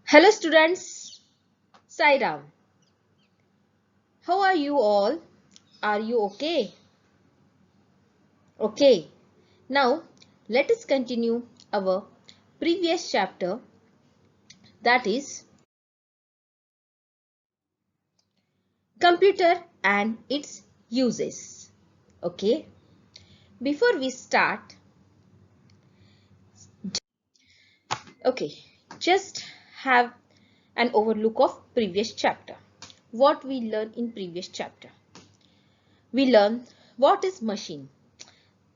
Hello students, Sai Ram. How are you all? Are you okay? Okay. Now let us continue our previous chapter, that is computer and its uses. Okay. Before we start, just have an overlook of previous chapter. What we learned in previous chapter? We learned what is machine.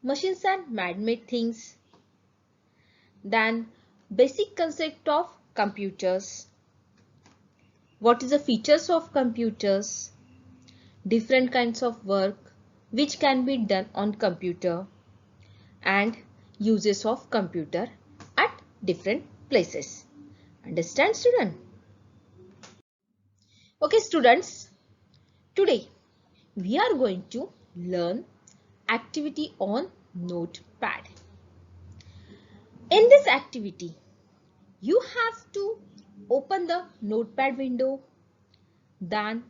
Machines are man-made things. Then basic concept of computers. What is the features of computers? Different kinds of work which can be done on computer and uses of computer at different places. Understand, student? Okay, students. Today we are going to learn activity on Notepad. In this activity, you have to open the Notepad window. Then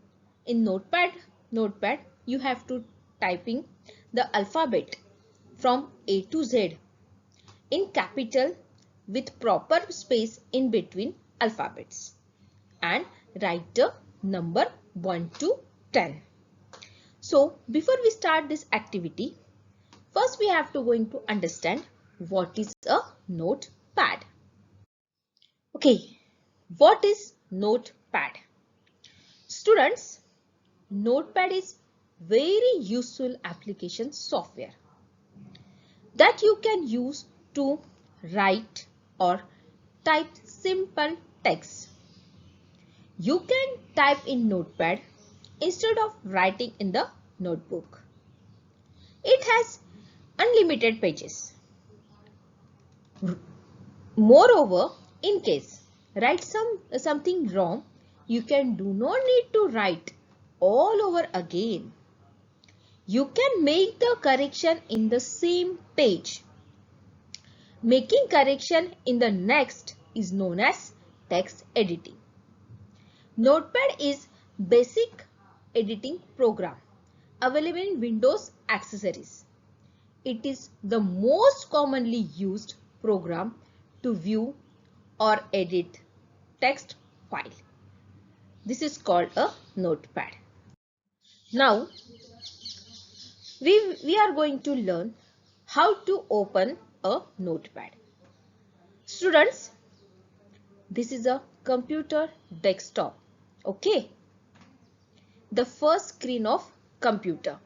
in Notepad you have to typing the alphabet from A to Z in capital with proper space in between alphabets and write the number 1 to 10. So before we start this activity, first we have to going to understand what is a notepad. Okay, what is notepad? Students, Notepad is very useful application software that you can use to write or type simple text. You can type in Notepad instead of writing in the notebook. It has unlimited pages. Moreover, in case write something wrong, you can do not need to write all over again. You can make the correction in the same page. Making correction in the next is known as text editing. Notepad is basic editing program available in Windows accessories. It is the most commonly used program to view or edit text file. This is called a notepad. Now we are going to learn how to open a notepad. Students, this is a computer desktop. Okay. The first screen of computer.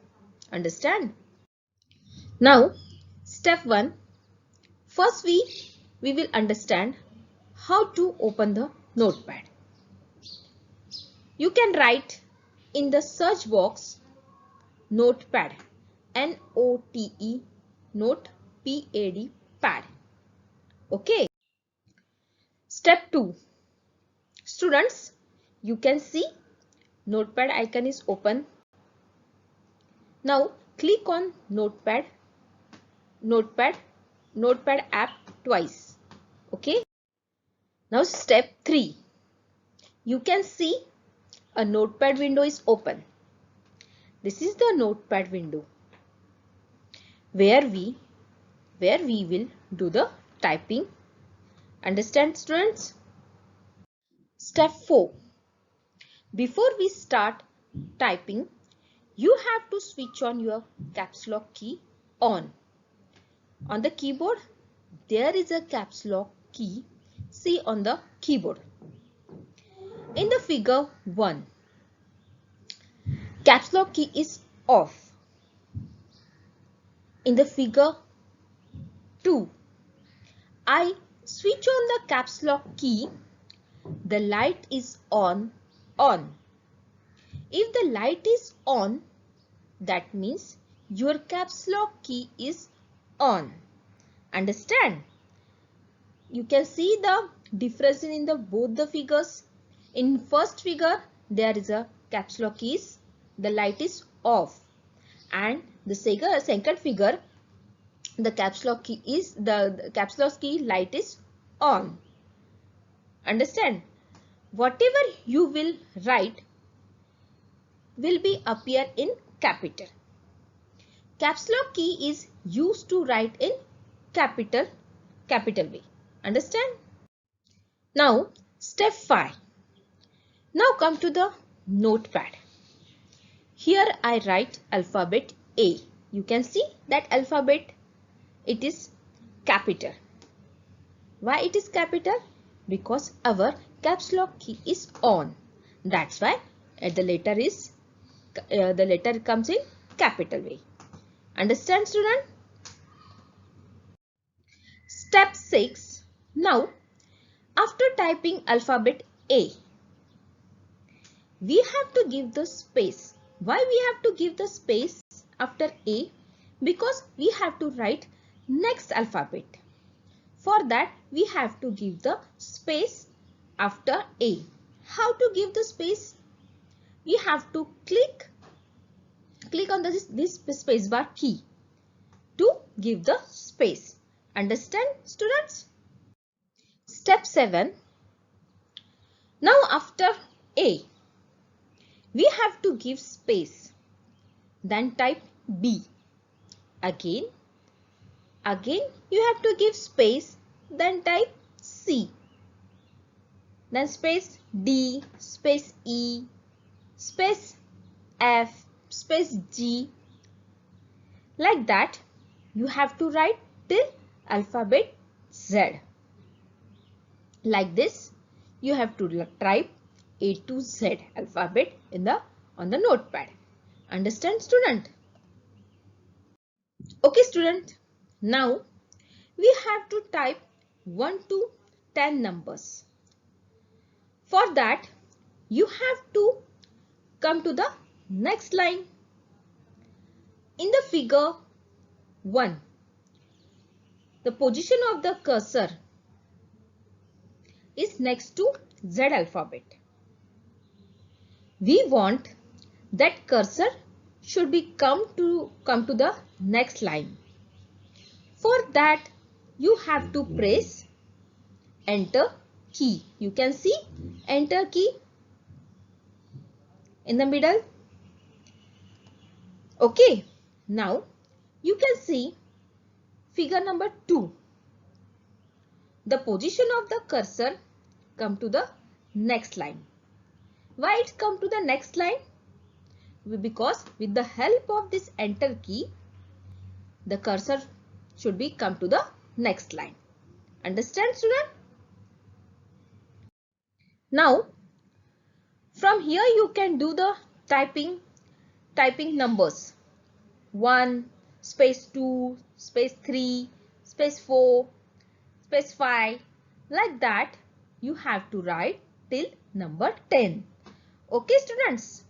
Understand? Now, step 1. First we will understand how to open the notepad. You can write in the search box notepad, N-O-T-E, note P-A-D, pad. Okay. Step 2. Students, you can see notepad icon is open. Now click on notepad app twice. Okay. Now step 3. You can see a notepad window is open. This is the notepad window where we will do the typing. Understand, students? Step 4. Before we start typing, you have to switch on your caps lock key on. On the keyboard, there is a caps lock key. See on the keyboard. In the figure 1, caps lock key is off. In the figure 2, I switch on the caps lock key. The light is on. If the light is on, that means your caps lock key is on. Understand? You can see the difference in both the figures. In first figure, there is a caps lock keys. The light is off. And the second figure, the caps lock key is the caps lock key light is on. Understand? whatever you will write will be appear in capital. Caps lock key is used to write in capital way. Understand? Now step 5. Now come to the notepad. Here I write alphabet A. You can see that alphabet, it is capital. Why it is capital? Because our caps lock key is on. That's why the letter comes in capital way. Understand, student? Step 6. Now, after typing alphabet A, we have to give the space. Why we have to give the space after A? Because we have to write next alphabet. For that, we have to give the space after A. How to give the space? We have to click on this space bar key to give the space. Understand, students? Step 7. Now after A, we have to give space. Then type B. Again you have to give space. Then type C. Then space D, space E, space F, space G. Like that, you have to write till alphabet Z. Like this, you have to type A to Z alphabet on the notepad. Understand, student? Okay, student. Now we have to type 1 to 10 numbers. For that, you have to come to the next line. In the figure 1, the position of the cursor is next to Z alphabet. We want that cursor should be come to the next line. For that, you have to press enter key. You can see enter key in the middle. Okay, now you can see figure number 2. The position of the cursor come to the next line. Why it come to the next line? Because with the help of this enter key, the cursor should be come to the next line. Understand, student? Now, from here you can do the typing numbers. 1, space 2, space 3, space 4, space 5. Like that, you have to write till number 10. Okay, students?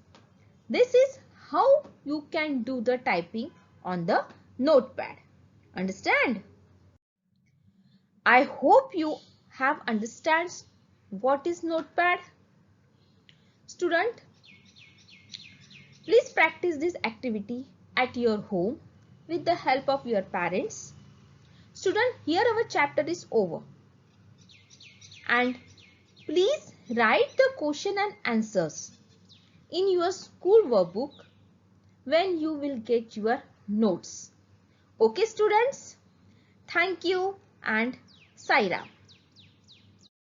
This is how you can do the typing on the notepad. Understand? I hope you have understand what is notepad. Student, please practice this activity at your home with the help of your parents. Student, here our chapter is over. And please write the question and answers in your school workbook when you will get your notes. Okay, students? Thank you and Sai Ram.